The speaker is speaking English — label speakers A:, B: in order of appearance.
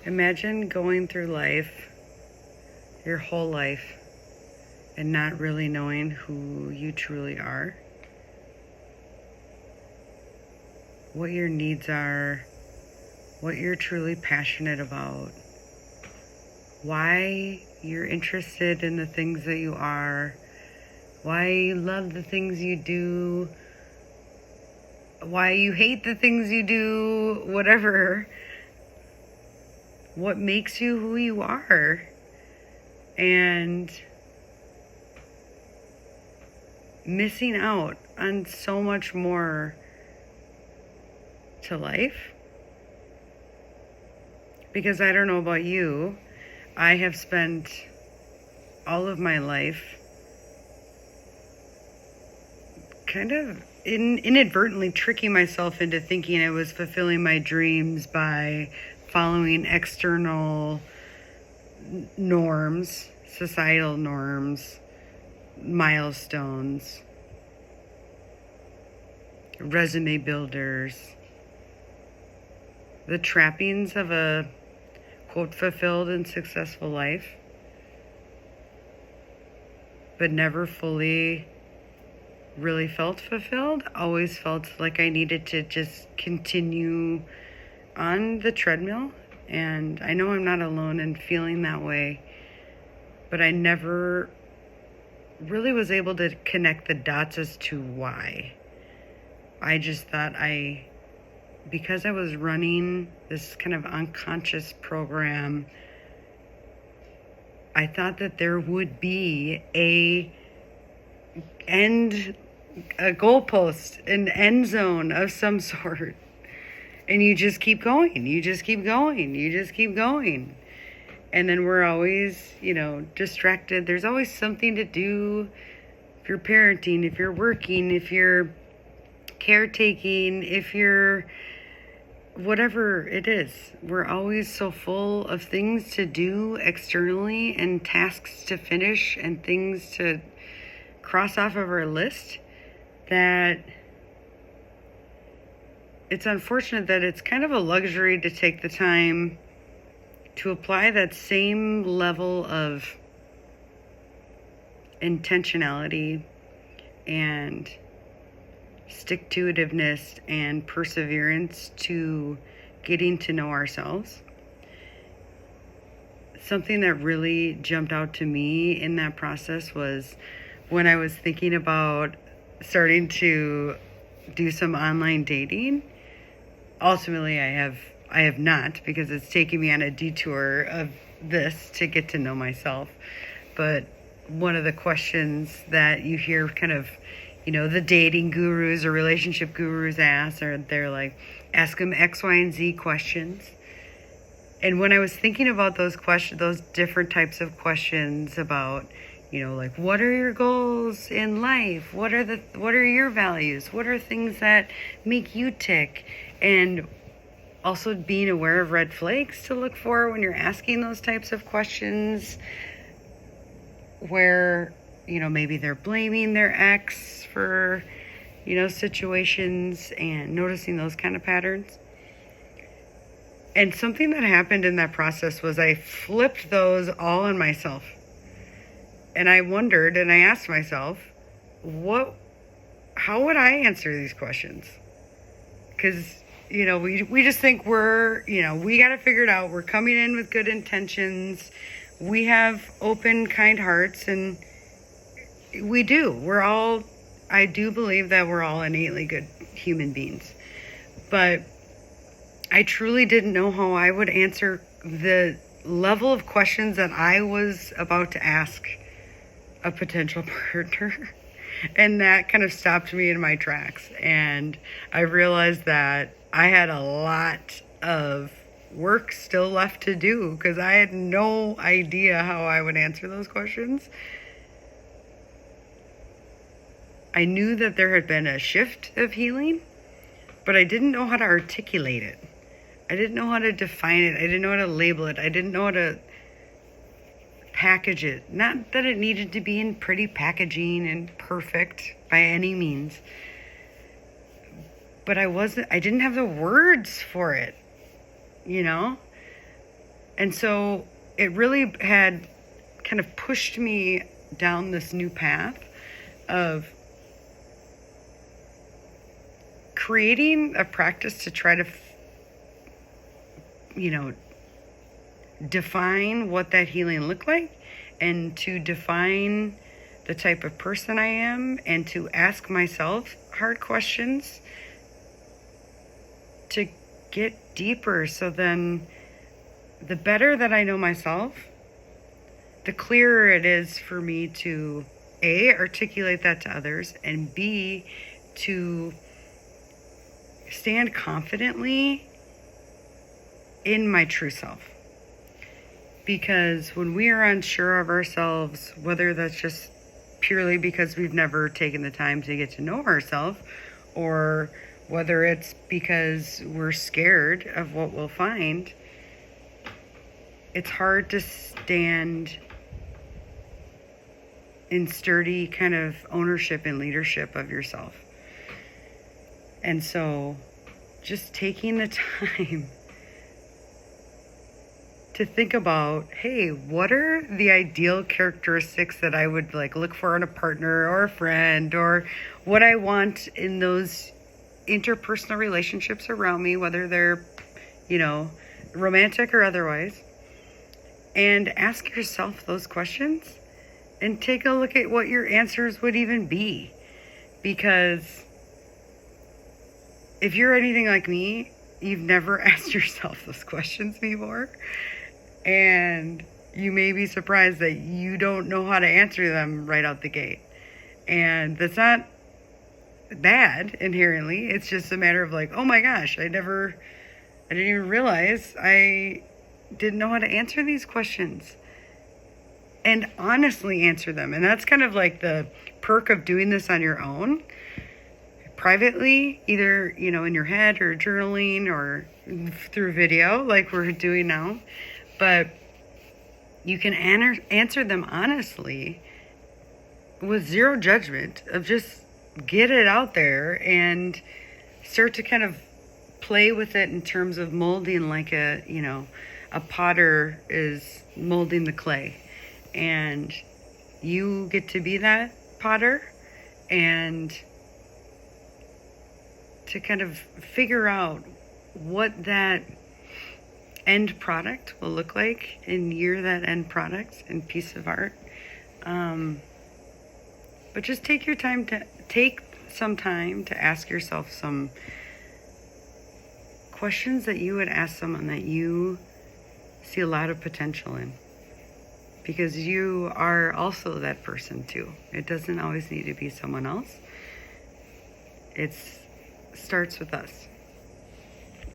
A: Imagine going through life, your whole life, and not really knowing who you truly are, what your needs are, what you're truly passionate about, why you're interested in the things that you are, why you love the things you do, why you hate the things you do, whatever. What makes you who you are. And missing out on so much more to life. Because I don't know about you, I have spent all of my life kind of inadvertently tricking myself into thinking I was fulfilling my dreams by following external norms, societal norms, milestones, resume builders, the trappings of a quote fulfilled and successful life, but never fully really felt fulfilled. Always felt like I needed to just continue on the treadmill. And I know I'm not alone in feeling that way, but I never really was able to connect the dots as to why. I just thought because I was running this kind of unconscious program, I thought that there would be a goalpost, an end zone of some sort. And you just keep going, you just keep going, you just keep going. And then we're always, distracted. There's always something to do. If you're parenting, if you're working, if you're caretaking, if you're whatever it is, we're always so full of things to do externally and tasks to finish and things to cross off of our list that it's unfortunate that it's kind of a luxury to take the time to apply that same level of intentionality and stick-to-itiveness and perseverance to getting to know ourselves. Something that really jumped out to me in that process was when I was thinking about starting to do some online dating. Ultimately, I have not, because it's taken me on a detour of this to get to know myself. But one of the questions that you hear kind of, the dating gurus or relationship gurus ask, or they're like, ask them X, Y, and Z questions. And when I was thinking about those questions, those different types of questions about, like, what are your goals in life? What are your values? What are things that make you tick? And also being aware of red flags to look for when you're asking those types of questions, where, maybe they're blaming their ex for, situations, and noticing those kind of patterns. And something that happened in that process was I flipped those all on myself. And I wondered, and I asked myself, how would I answer these questions? Because, we just think we got to figure it out. We're coming in with good intentions. We have open, kind hearts, and we do. I do believe that we're all innately good human beings. But I truly didn't know how I would answer the level of questions that I was about to ask a potential partner. And that kind of stopped me in my tracks. And I realized that I had a lot of work still left to do, because I had no idea how I would answer those questions. I knew that there had been a shift of healing, but I didn't know how to articulate it. I didn't know how to define it. I didn't know how to label it. I didn't know how to package it. Not that it needed to be in pretty packaging and perfect by any means, but I didn't have the words for it, And so it really had kind of pushed me down this new path of creating a practice to try to, define what that healing looked like, and to define the type of person I am, and to ask myself hard questions to get deeper. So then the better that I know myself, the clearer it is for me to A, articulate that to others, and B, to stand confidently in my true self. Because when we are unsure of ourselves, whether that's just purely because we've never taken the time to get to know ourselves, or whether it's because we're scared of what we'll find, it's hard to stand in sturdy kind of ownership and leadership of yourself. And so just taking the time to think about, hey, what are the ideal characteristics that I would look for in a partner or a friend, or what I want in those interpersonal relationships around me, whether they're, romantic or otherwise. And ask yourself those questions and take a look at what your answers would even be. Because if you're anything like me, you've never asked yourself those questions before. And you may be surprised that you don't know how to answer them right out the gate. And that's not bad inherently. It's just a matter of oh my gosh, I didn't even realize I didn't know how to answer these questions. And honestly answer them. And that's kind of the perk of doing this on your own, privately, either, in your head or journaling or through video like we're doing now. But you can answer them honestly with zero judgment, of just get it out there and start to kind of play with it in terms of molding, like a potter is molding the clay. And you get to be that potter, and to kind of figure out what that end product will look like, and you're that end product and piece of art. But just take some time to ask yourself some questions that you would ask someone that you see a lot of potential in. Because you are also that person too. It doesn't always need to be someone else. It starts with us.